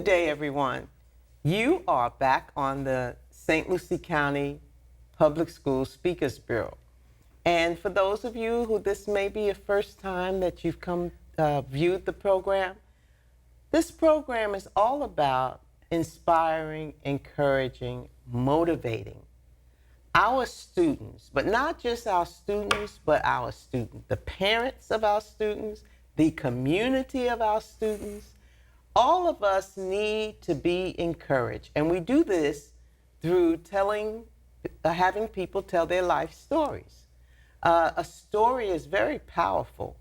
day, everyone. You are back on the St. Lucie County Public Schools Speakers Bureau. And for those of you who this may be your first time that you've come viewed the program, this program is all about inspiring, encouraging, motivating our students, but not just our students, but our students, the parents of our students, the community of our students. All of us need to be encouraged. And we do this through having people tell their life stories. A story is very powerful.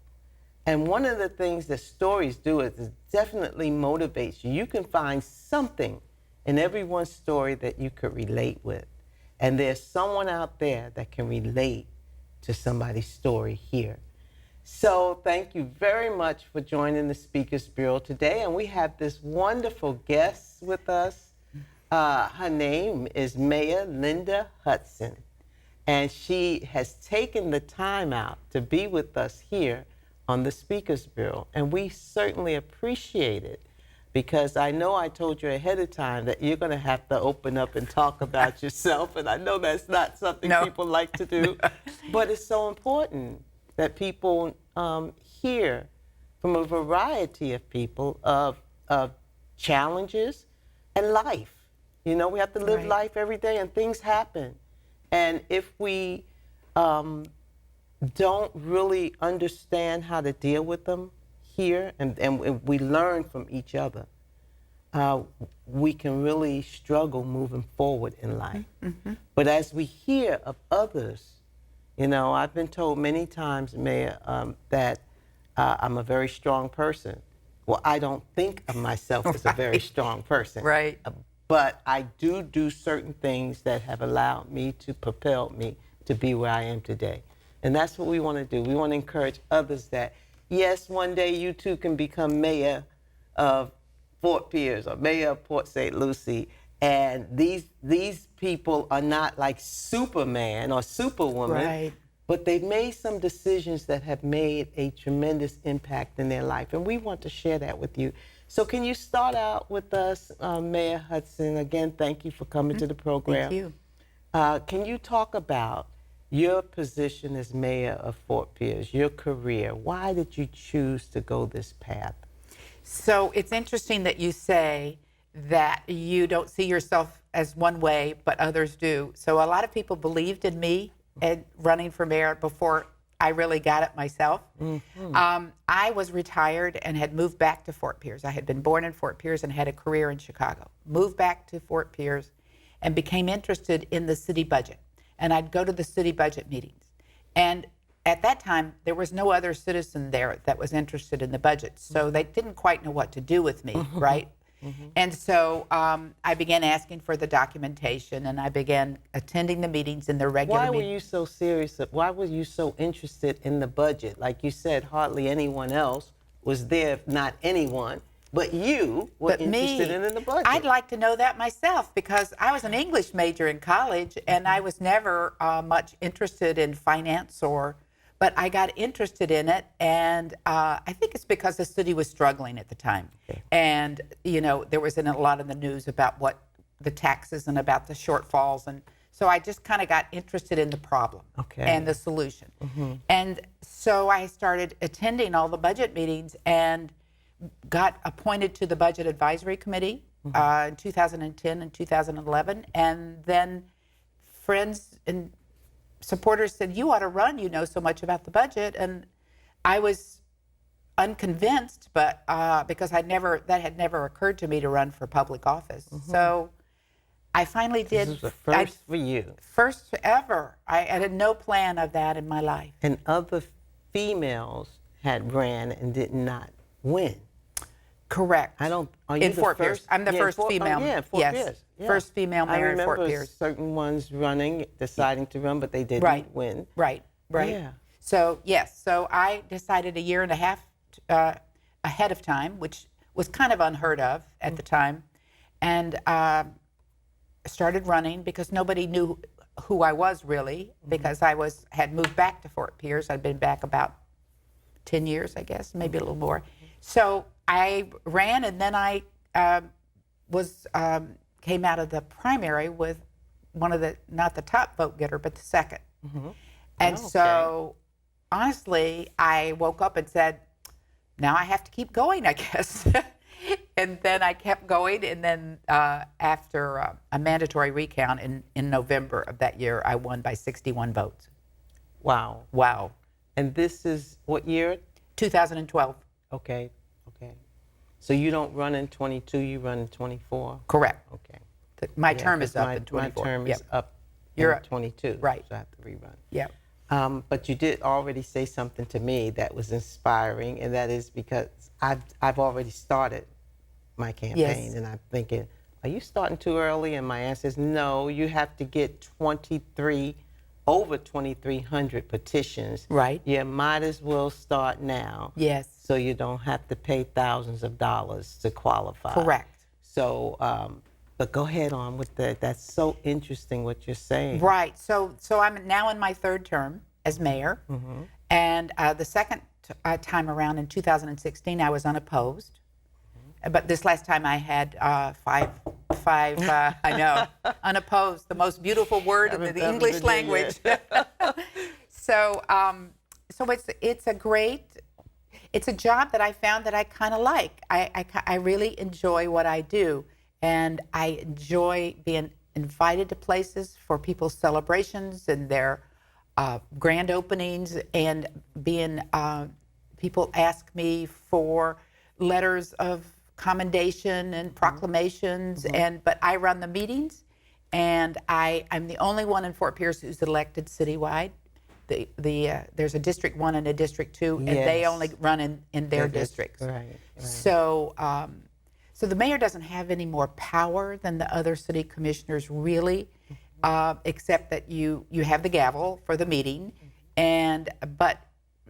And one of the things that stories do is it definitely motivates you. You can find something in everyone's story that you could relate with. And there's someone out there that can relate to somebody's story here. So thank you very much for joining the Speakers Bureau today. And we have this wonderful guest with us. Her name is Mayor Linda Hudson. And she has taken the time out to be with us here on the Speakers Bureau. And we certainly appreciate it, because I know I told you ahead of time that you're going to have to open up and talk about yourself. And I know that's not something people like to do, but it's so important that people hear from a variety of people of challenges and life. You know, we have to live life every day and things happen. And if we don't really understand how to deal with them here, and we learn from each other, we can really struggle moving forward in life. Mm-hmm. But as we hear of others, you know, I've been told many times, Mayor, that I'm a very strong person. Well, I don't think of myself as a very strong person. Right. But I do certain things that have allowed me to propel me to be where I am today. And that's what we want to do. We want to encourage others that, yes, one day you too can become mayor of Fort Pierce or mayor of Port St. Lucie. And these people are not like Superman or Superwoman, but they've made some decisions that have made a tremendous impact in their life. And we want to share that with you. So can you start out with us, Mayor Hudson? Again, thank you for coming to the program. Thank you. Can you talk about your position as mayor of Fort Pierce, your career? Why did you choose to go this path? So it's interesting that you say that you don't see yourself as one way, but others do. So a lot of people believed in me and running for mayor before I really got it myself. Mm-hmm. I was retired and had moved back to Fort Pierce. I had been born in Fort Pierce and had a career in Chicago. Moved back to Fort Pierce and became interested in the city budget. And I'd go to the city budget meetings. And at that time, there was no other citizen there that was interested in the budget. So they didn't quite know what to do with me, right? Mm-hmm. And so I began asking for the documentation, and I began attending the meetings in the regular meetings. Why were you so serious? Why were you so interested in the budget? Like you said, hardly anyone else was there, not anyone, but you were interested in the budget. I'd like to know that myself, because I was an English major in college, and I was never much interested in finance but I got interested in it, and I think it's because the city was struggling at the time. Okay. And, you know, there was a lot in the news about what the taxes and about the shortfalls, and so I just kind of got interested in the problem and the solution. Mm-hmm. And so I started attending all the budget meetings and got appointed to the Budget Advisory Committee in 2010 and 2011, and then friends and supporters said, you ought to run, you know so much about the budget. And I was unconvinced, but because that had never occurred to me to run for public office. Mm-hmm. So I finally did. This was the first for you. First ever. I had no plan of that in my life. And other females had ran and did not win. Correct. In Fort Pierce. I'm the first female. Fort Pierce. Yeah. First female mayor in Fort Pierce. I remember certain ones running, deciding to run, but they didn't win. Right. Yeah. So, yes. So I decided a year and a half ahead of time, which was kind of unheard of at the time, and started running because nobody knew who I was really, because I had moved back to Fort Pierce. I'd been back about 10 years, I guess, maybe a little more. So I ran, and then I came out of the primary with one of the, not the top vote getter, but the second. And so, honestly, I woke up and said, now I have to keep going, I guess. And then I kept going. And then after a mandatory recount in November of that year, I won by 61 votes. Wow. Wow. And this is what year? 2012. Okay. So you don't run in 22, you run in 24? Correct. Okay. My term is up my, in 24. My term is up You're in 22. Right. So I have to rerun. Yeah. But you did already say something to me that was inspiring, and that is because I've already started my campaign, Yes. and I'm thinking, are you starting too early? And my answer is no. You have to get over 2,300 petitions. Right. You might as well start now. Yes. So you don't have to pay thousands of dollars to qualify. Correct. So, but go ahead on with that. That's so interesting what you're saying. Right. So I'm now in my third term as mayor, and the second time around in 2016, I was unopposed. But this last time I had five. I know, unopposed, the most beautiful word in the English language. So it's a job that I found that I kind of like. I really enjoy what I do, and I enjoy being invited to places for people's celebrations and their grand openings, and being people ask me for letters of commendation and proclamations, but I run the meetings, and I'm the only one in Fort Pierce who's elected citywide. There's a District 1 and a District 2, and they only run in their districts. Right. So the mayor doesn't have any more power than the other city commissioners, really, except that you have the gavel for the meeting, but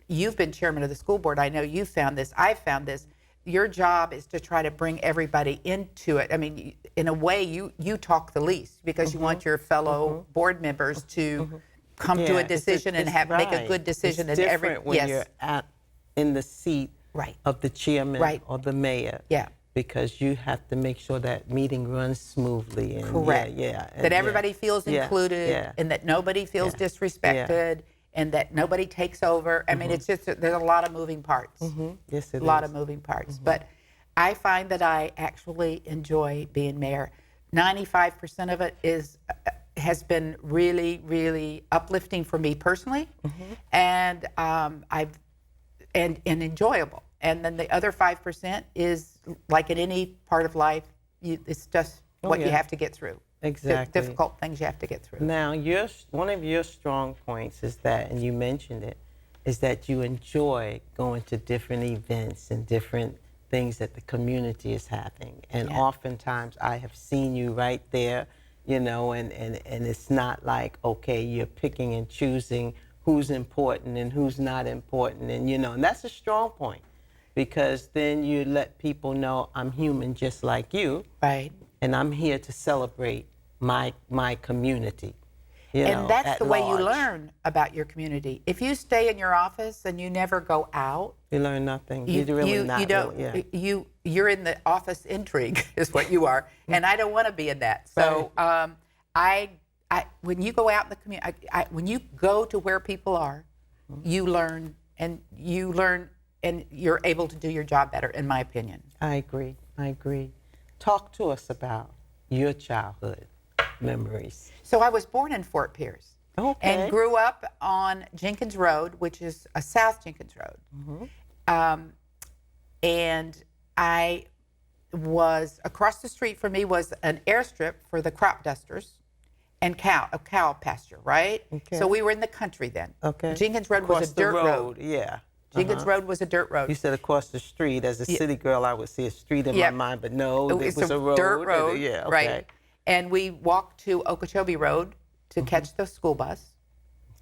you've been chairman of the school board. I know you found this. I've found this. Your job is to try to bring everybody into it. I mean, in a way, you talk the least because you want your fellow board members to come to a decision and make a good decision. It's different when you're in the seat of the chairman or the mayor. Yeah. Because you have to make sure that meeting runs smoothly. And correct. That everybody feels included and that nobody feels disrespected. And that nobody takes over. I mean, it's just, there's a lot of moving parts. Yes, it is. A lot of moving parts. But I find that I actually enjoy being mayor. 95% of it has been really, really uplifting for me personally, and and enjoyable. And then the other 5% is, like in any part of life, it's just what you have to get through. Exactly. Difficult things you have to get through. Now, one of your strong points is that, and you mentioned it, is that you enjoy going to different events and different things that the community is having. And oftentimes I have seen you right there, and it's not like, okay, you're picking and choosing who's important and who's not important. And that's a strong point, because then you let people know I'm human just like you. Right. And I'm here to celebrate my community. And that's the way you large. learn about your community. If you stay in your office and you never go out, you learn nothing. You're in the office intrigue is what you are, and I don't want to be in that. So when you go out in the community, when you go to where people are, you learn, and you're able to do your job better, in my opinion. I agree. Talk to us about your childhood memories. So I was born in Fort Pierce and grew up on Jenkins Road, which is a South Jenkins Road. And I was, across the street from me was an airstrip for the crop dusters and a cow pasture, right? Okay. So we were in the country then. Okay. Jenkins Road was a dirt road. Yeah. Jenkins Road was a dirt road. You said across the street. As a city girl, I would see a street in my mind, but no, it was a road. Dirt road, yeah, okay. Right. And we walked to Okeechobee Road to catch the school bus.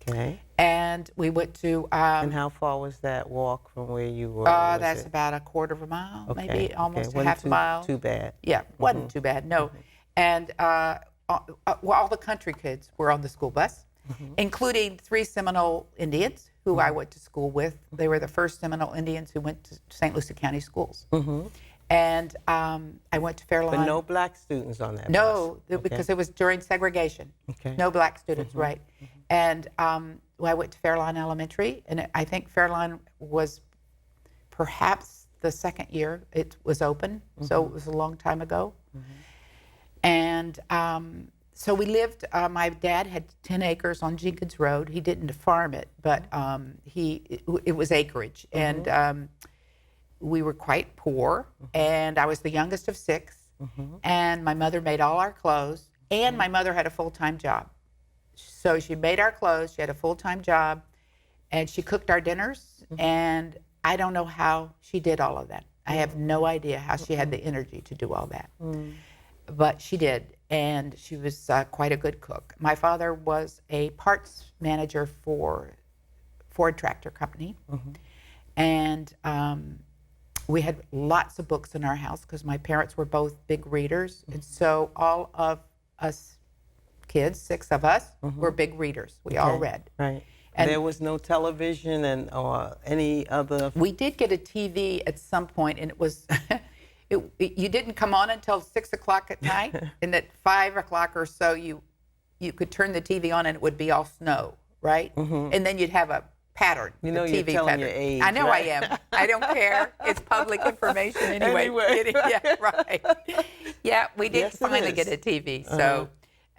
Okay. And we went to... and how far was that walk from where you were? That's about a quarter of a mile, maybe almost a half a mile. Too bad. Yeah, wasn't too bad, no. And all the country kids were on the school bus, including 3 Seminole Indians who I went to school with. They were the first Seminole Indians who went to St. Lucie County schools. And I went to Fairlawn. But no black students on that No, bus. because it was during segregation. Okay. No black students, right. And I went to Fairlawn Elementary, and I think Fairlawn was perhaps the second year it was open, so it was a long time ago. And so we lived, my dad had 10 acres on Jenkins Road. He didn't farm it, but it was acreage. And we were quite poor, and I was the youngest of 6. And my mother made all our clothes, and my mother had a full-time job. So she made our clothes, she had a full-time job, and she cooked our dinners, and I don't know how she did all of that. I have no idea how she had the energy to do all that. But she did, and she was quite a good cook. My father was a parts manager for Ford Tractor Company, and we had lots of books in our house because my parents were both big readers, and so all of us kids, 6 of us, were big readers. We all read. Right. And there was no television or any other. We did get a TV at some point, and it was, you didn't come on until 6 o'clock at night, and at 5 o'clock or so, you could turn the TV on, and it would be all snow, right? And then you'd have a pattern. You know, the you're TV telling pattern. your age. I know right? I am. I don't care. It's public information anyway. Yeah, right. Yeah, we did Yes, it finally is. get a TV. So,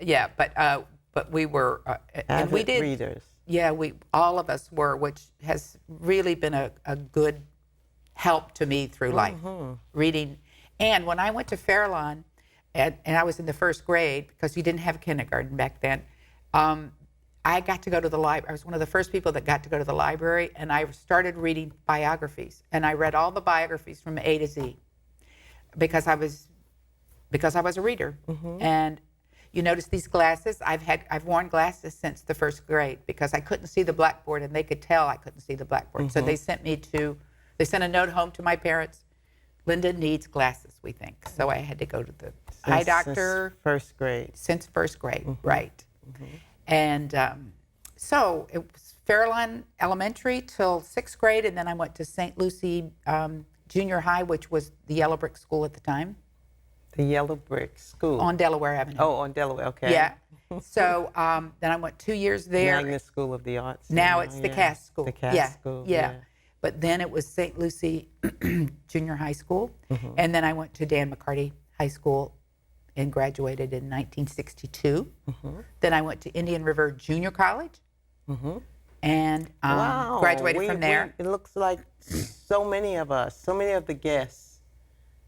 yeah, but we were, and we Avid did. readers. Yeah, all of us were, which has really been a good help to me through life, reading. And when I went to Fairlawn, and I was in the 1st grade, because you didn't have kindergarten back then, I got to go to the library. I was one of the first people that got to go to the library, and I started reading biographies. And I read all the biographies from A to Z, because I was a reader. And you notice these glasses. I've worn glasses since the 1st grade because I couldn't see the blackboard, and they could tell I couldn't see the blackboard. So they sent a note home to my parents. Linda needs glasses, we think. So I had to go to the eye doctor. Since 1st grade. Since 1st grade, right. And so it was Fairlawn Elementary till 6th grade, and then I went to St. Lucie Junior High, which was the Yellow Brick School at the time. The Yellow Brick School. On Delaware Avenue. Oh, on Delaware, okay. Yeah. So then I went 2 years there. Magnet School of the Arts. Now it's the Cass School. The Cass School. Yeah. But then it was St. Lucie Junior High School. And then I went to Dan McCarty High School and graduated in 1962. Then I went to Indian River Junior College and Wow. graduated from there. It looks like so many of us, so many of the guests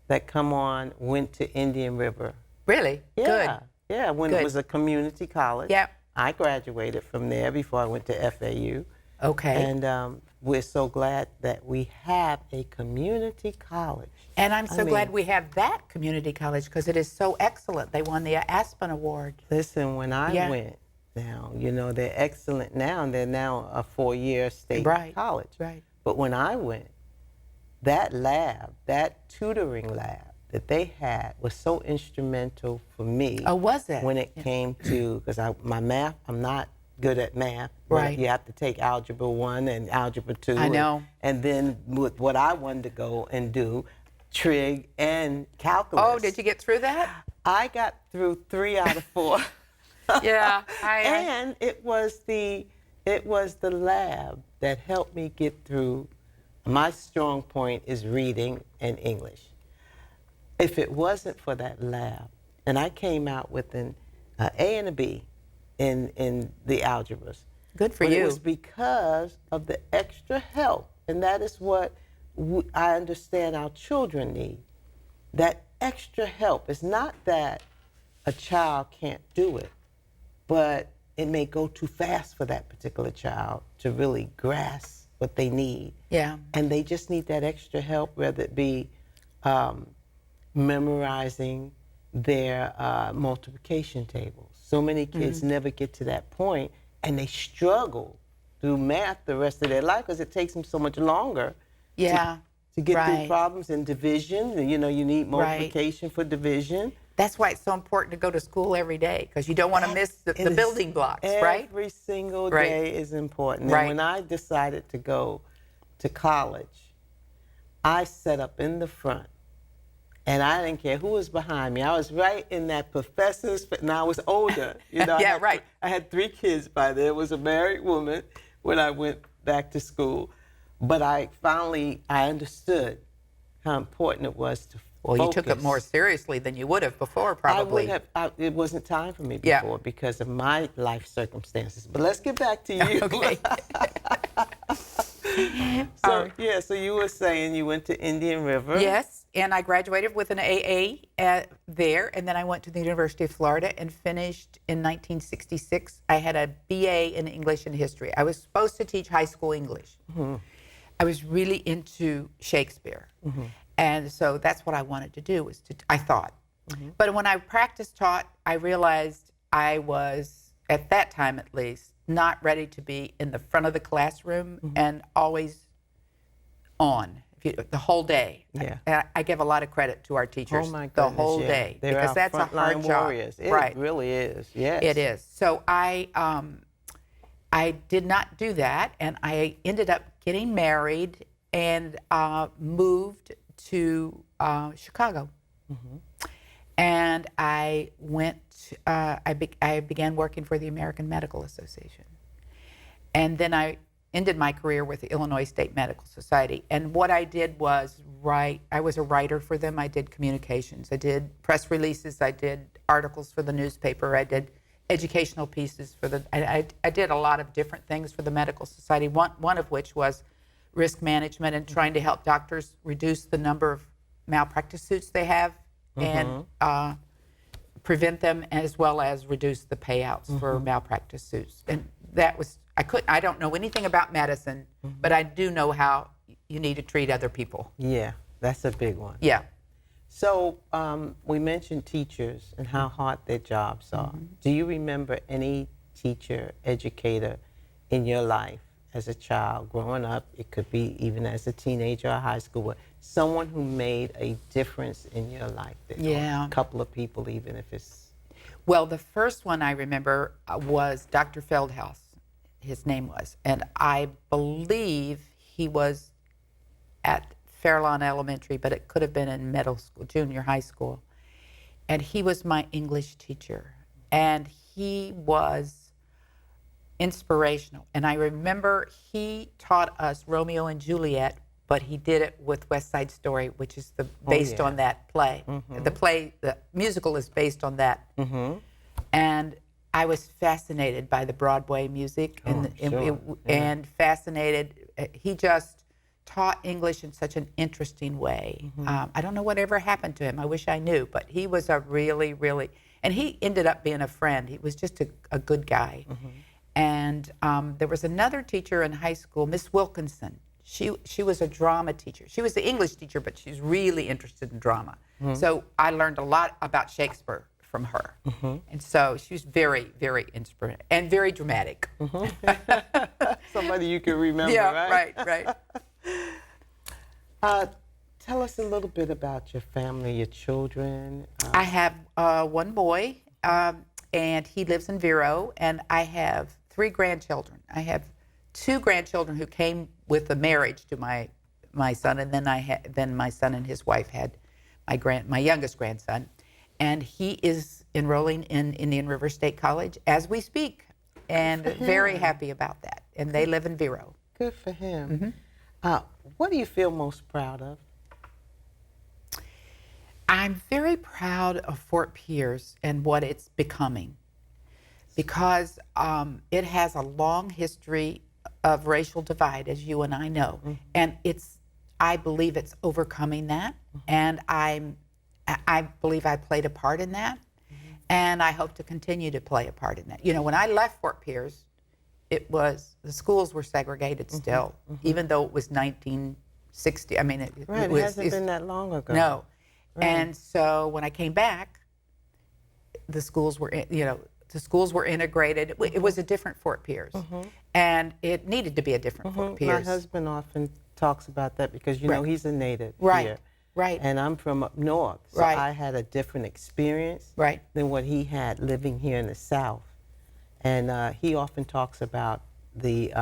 that come on went to Indian River. Really? Yeah. Good. Yeah, when Good. it was a community college. Yep. I graduated from there before I went to FAU. Okay. And we're so glad that we have a community college. And I'm so glad we have that community college because it is so excellent. They won the Aspen Award. Listen, when I Yeah. went now, you know, they're excellent now, and they're now a 4-year state Right. college. Right. But when I went, that lab, that tutoring lab that they had was so instrumental for me. Oh, was it? When it came to, because my math, I'm not good at math. But Right. you have to take Algebra 1 and Algebra 2. I know. And then with what I wanted to go and do, trig and calculus. Oh, did you get through that? I got through 3 out of 4. Yeah. And it was the lab that helped me get through. My strong point is reading and English. If it wasn't for that lab, and I came out with an A and a B in the algebras. Good for but you. It was because of the extra help, and that is what I understand our children need. That extra help. It's not that a child can't do it, but it may go too fast for that particular child to really grasp what they need. Yeah. And they just need that extra help, whether it be memorizing their multiplication tables. So many kids never get to that point, and they struggle through math the rest of their life because it takes them so much longer Yeah. to get through Right. problems in division. You know, you need multiplication for division. That's why it's so important to go to school every day because you don't want to miss the It is- building blocks, right? Every single Right. day is important. Right. And when I decided to go to college, I sat up in the front And I didn't care who was behind me. I was right in that professor's, and I was older. You know, Yeah, right. I had 3 kids by then. I was a married woman when I went back to school. But I understood how important it was to Well, you focus. took it more seriously than you would have before, I probably. would have. It wasn't time for me Yeah. before because of my life circumstances. But let's get back to you. Okay. So you were saying you went to Indian River. Yes, and I graduated with an AA there, and then I went to the University of Florida and finished in 1966. I had a BA in English and History. I was supposed to teach high school English. Mm-hmm. I was really into Shakespeare, and so that's what I wanted to do. I thought, but when I practiced taught, I realized I was, at that time at least, not ready to be in the front of the classroom and always on the whole day. Yeah. I give a lot of credit to our teachers. Oh my the goodness, whole yeah. day, They're because our that's a hard frontline job. warriors. It Right. really is. Yes. It is. So I did not do that, and I ended up getting married and moved to Chicago. And I went. I began working for the American Medical Association, and then I ended my career with the Illinois State Medical Society. And what I did was write. I was a writer for them. I did communications. I did press releases. I did articles for the newspaper. I did educational pieces for the. I did a lot of different things for the Medical Society. One of which was risk management and trying to help doctors reduce the number of malpractice suits they have and prevent them, as well as reduce the payouts for malpractice suits. And that was, I don't know anything about medicine, but I do know how you need to treat other people. Yeah, that's a big one. Yeah. So we mentioned teachers and how hard their jobs are. Do you remember any teacher, educator in your life as a child growing up? It could be even as a teenager or high school, someone who made a difference in your life. Yeah. A couple of people, even if it's... Well, the first one I remember was Dr. Feldhaus, his name was. And I believe he was at Fairlawn Elementary, but it could have been in middle school, junior high school. And he was my English teacher. And he was inspirational. And I remember he taught us Romeo and Juliet, but he did it with West Side Story, which is based on that play. The musical is based on that. And I was fascinated by the Broadway music and fascinated. He just taught English in such an interesting way. I don't know whatever happened to him. I wish I knew, but he was a really, really, and he ended up being a friend. He was just a good guy. And there was another teacher in high school, Miss Wilkinson. She was a drama teacher. She was the English teacher, but she's really interested in drama. So I learned a lot about Shakespeare from her. And so she was very, very inspirational and very dramatic. Somebody you can remember, Yeah, right? right. Tell us a little bit about your family, your children. I have one boy, and he lives in Vero, and I have 3 grandchildren. I have 2 grandchildren who came with the marriage to my son, and then my son and his wife had my youngest grandson, and he is enrolling in Indian River State College as we speak, and very happy about that. And they live in Vero. Good for him. What do you feel most proud of? I'm very proud of Fort Pierce and what it's becoming, because it has a long history of racial divide, as you and I know, and I believe it's overcoming that, and I believe I played a part in that, and I hope to continue to play a part in that. You know, when I left Fort Pierce, the schools were segregated still, even though it was 1960. I mean, it hasn't been that long ago. No. Right. And so when I came back, the schools were integrated. It was a different Fort Pierce, and it needed to be a different Fort Pierce. My husband often talks about that because you know he's a native here, right? And I'm from up north, so I had a different experience than what he had living here in the South. And he often talks about the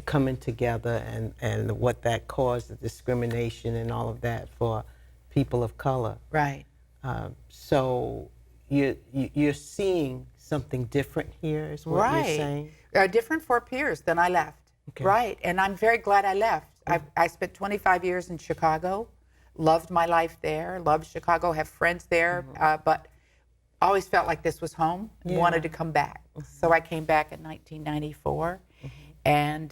coming together and what that caused, the discrimination and all of that for people of color. Right. So you're seeing something different here, is what you're saying? Different for peers than I left. Okay. Right. And I'm very glad I left. I spent 25 years in Chicago, loved my life there, loved Chicago, have friends there, but always felt like this was home, wanted to come back. So I came back in 1994. And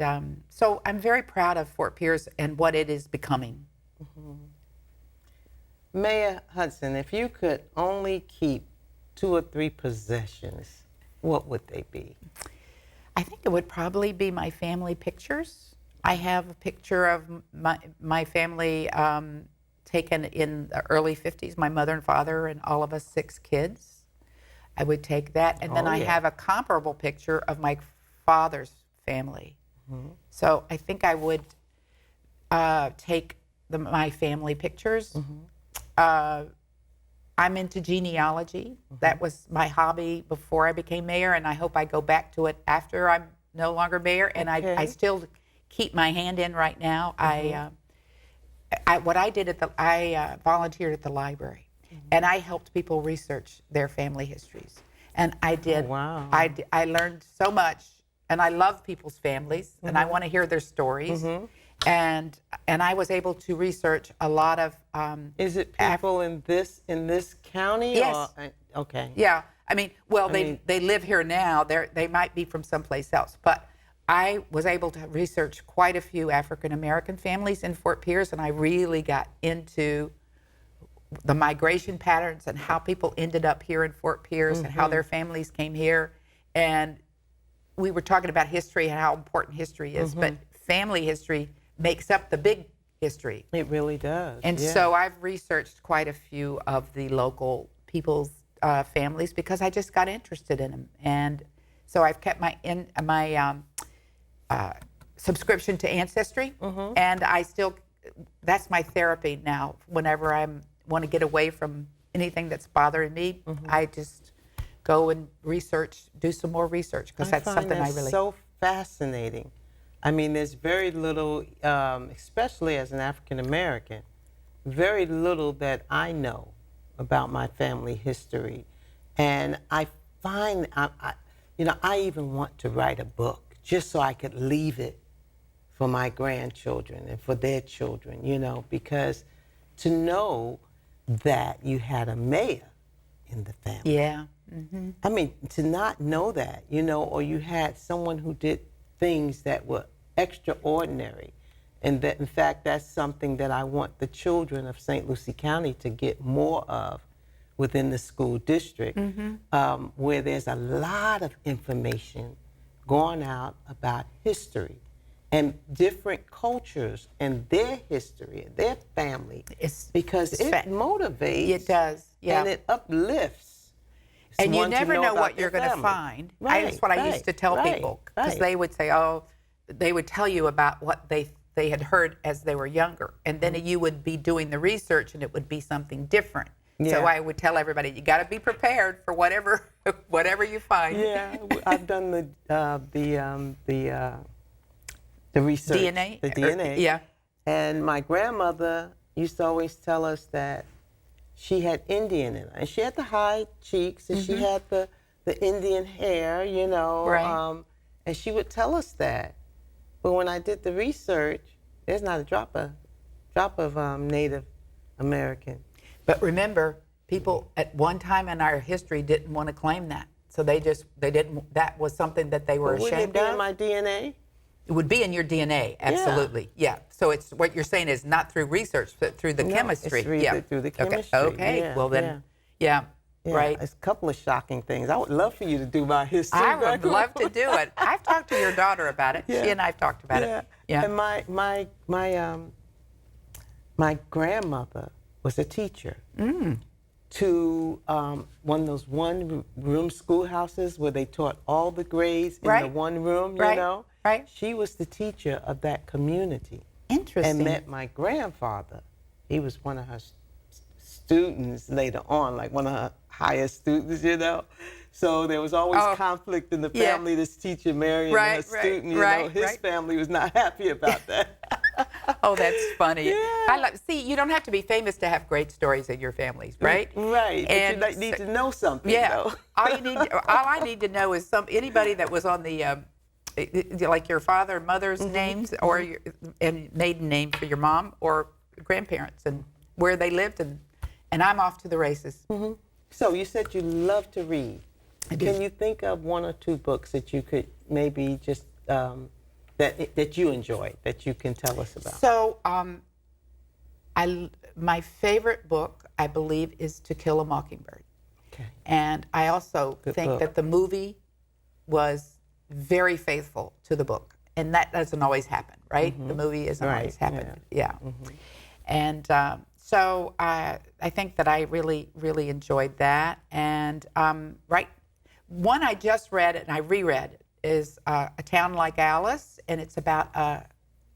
so I'm very proud of Fort Pierce and what it is becoming. Mayor Hudson, if you could only keep 2 or 3 possessions, what would they be? I think it would probably be my family pictures. I have a picture of my family taken in the early 50s, my mother and father and all of us 6 kids. I would take that. And then I have a comparable picture of my father's family. So I think I would take my family pictures. I'm into genealogy. That was my hobby before I became mayor, and I hope I go back to it after I'm no longer mayor. And I still keep my hand in right now. What I did I volunteered at the library, and I helped people research their family histories. And I did. Oh, wow. I learned so much, and I love people's families, and I want to hear their stories. And I was able to research a lot of. Is it people in this county? Yes. Or, okay. Yeah. I mean, they live here now. They might be from someplace else, but I was able to research quite a few African American families in Fort Pierce, and I really got into the migration patterns and how people ended up here in Fort Pierce and how their families came here. And we were talking about history and how important history is, but family history makes up the big history. It really does. And so I've researched quite a few of the local people's families because I just got interested in them. And so I've kept my subscription to Ancestry, and that's my therapy now. Whenever I want to get away from anything that's bothering me, I just go and do some more research because that's something I really. So fascinating. I mean, there's very little, especially as an African American, very little that I know about my family history, and I find I even want to write a book just so I could leave it for my grandchildren and for their children, because to know that you had a mayor in the family. Yeah. I mean, to not know that, or you had someone who did things that were extraordinary. And that, in fact, that's something that I want the children of St. Lucie County to get more of within the school district, where there's a lot of information going out about history and different cultures and their history and their family, because it motivates. It does, yeah. And it uplifts. And you never know what you're going to find. Right, that's what I used to tell people, because they would say, they would tell you about what they had heard as they were younger, and then you would be doing the research and it would be something different. Yeah. So I would tell everybody, you got to be prepared for whatever you find. Yeah, I've done the research, DNA, the DNA. Yeah. And my grandmother used to always tell us that she had Indian in her, and she had the high cheeks, and she had the Indian hair, Right. And she would tell us that. But when I did the research, there's not a drop of Native American. But remember, people at one time in our history didn't want to claim that, so they didn't. That was something that they were ashamed Would it be of. in my DNA? It would be in your DNA, absolutely. Yeah. So it's what you're saying is not through research, but through the chemistry. It's through the chemistry. Okay. Yeah, well then, yeah. Right. It's a couple of shocking things. I would love for you to do my history. I would love to do it. I've talked to your daughter about it. Yeah. She and I've talked about it. Yeah. And my grandmother was a teacher to one of those one-room schoolhouses where they taught all the grades in the one room, you know? Right. She was the teacher of that community. Interesting. And met my grandfather. He was one of her students later on, like one of her highest students, So there was always conflict in the family, this teacher marrying her student, his family was not happy about that. Oh, that's funny. Yeah. See, you don't have to be famous to have great stories in your families, right? Right. And But you need to know something, yeah, though. all I need to know is anybody that was on the like your father and mother's names or and maiden name for your mom or grandparents and where they lived, and I'm off to the races. So you said you love to read. I do. Can you think of one or two books that you could maybe just that you enjoy that you can tell us about? So, my favorite book, I believe, is To Kill a Mockingbird. Okay. And I also Good think book. that the movie was very faithful to the book. And that doesn't always happen, right? The movie doesn't Right, always happen. Yeah. And so I think that I really, really enjoyed that. And one I just read and I reread is A Town Like Alice, and it's about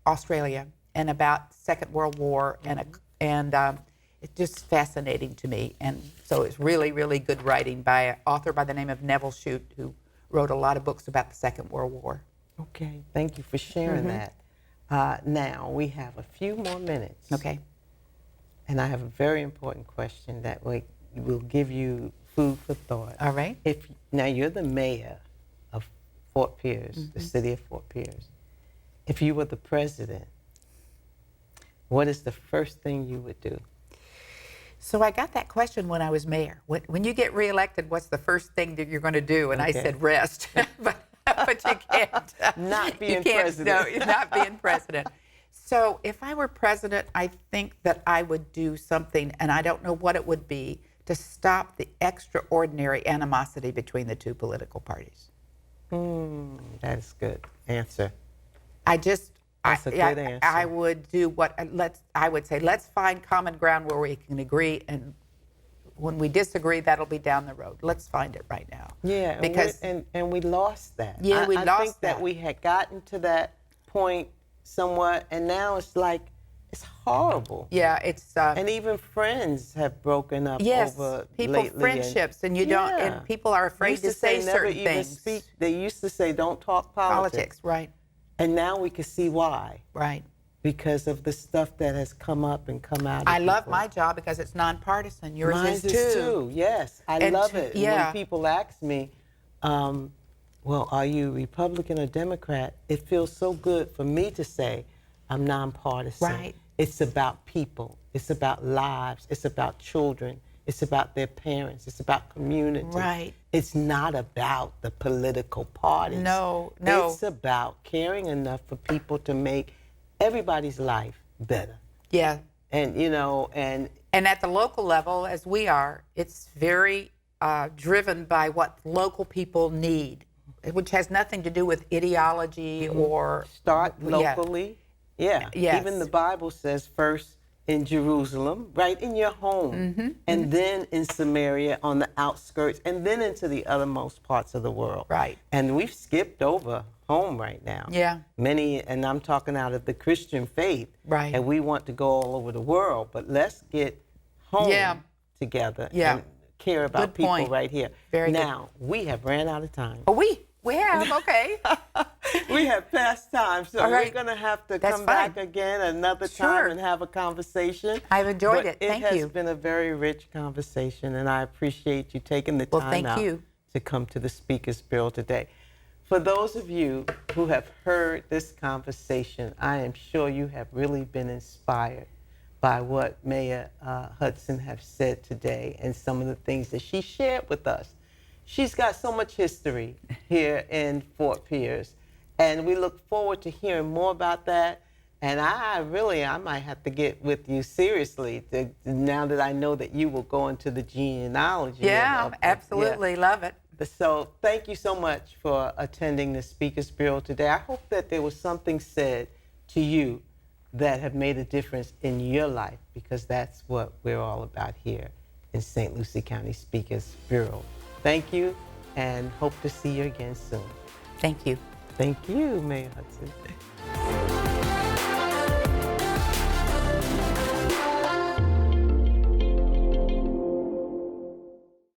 Australia and about Second World War, and it's just fascinating to me. And so it's really, really good writing by an author by the name of Neville Shute, who wrote a lot of books about the Second World War. Okay. Thank you for sharing that. Now we have a few more minutes. Okay. And I have a very important question that will give you food for thought. All right. Now you're the mayor of Fort Pierce, the city of Fort Pierce. If you were the president, what is the first thing you would do? So I got that question when I was mayor. When you get reelected, what's the first thing that you're going to do? And I Okay. said rest, but you can't. Not being you can't, president. No, not being president. So if I were president, I think that I would do something, and I don't know what it would be, to stop the extraordinary animosity between the two political parties. That is good answer. That's a good answer. I would do I would say, let's find common ground where we can agree, and when we disagree, that'll be down the road. Let's find it right now. Yeah, because and we lost that. Yeah, we I lost think that that. we had gotten to that point somewhat, and now it's like it's horrible. yeah, it's And even friends have broken up yes, over people lately. friendships, and you don't, Yeah. and people are afraid Used to say never certain even things. speak. They used to say, "Don't talk politics," Right, and now we can see why, right. because of the stuff that has come up and come out. Of I love people. my job because it's nonpartisan. Yours Mine is too. Yes, I And love it. And yeah. when people ask me, well, are you Republican or Democrat? It feels so good for me to say I'm nonpartisan. Right. It's about people. It's about lives. It's about children. It's about their parents. It's about community. Right. It's not about the political parties. No. It's about caring enough for people to make everybody's life better. Yeah. And, And at the local level, as we are, it's very driven by what local people need, which has nothing to do with ideology or start Yeah. locally. Yeah. Yes. Even the Bible says first in Jerusalem, right in your home, and then in Samaria on the outskirts, and then into the othermost parts of the world. Right. And we've skipped over home right now. Yeah. Many, and I'm talking out of the Christian faith. Right. And we want to go all over the world, but let's get home Yeah. together Yeah. and care about Good people point. right here. Very good. now, we have ran out of time. Oh, we have, okay. We have past time, so All right. we're going to have to That's come back fine. again another Sure. time and have a conversation. I've enjoyed But it. Thank It you. has been a very rich conversation, and I appreciate you taking the Well, time thank out you. to come to the Speaker's Bureau today. For those of you who have heard this conversation, I am sure you have really been inspired by what Mayor Hudson have said today and some of the things that she shared with us. She's got so much history here in Fort Pierce, and we look forward to hearing more about that. And I might have to get with you seriously now that I know that you will go into the genealogy. Yeah, of- absolutely. Love it. So thank you so much for attending the Speaker's Bureau today. I hope that there was something said to you that have made a difference in your life, because that's what we're all about here in St. Lucie County Speaker's Bureau. Thank you, and hope to see you again soon. Thank you. Thank you, Mayor Hudson.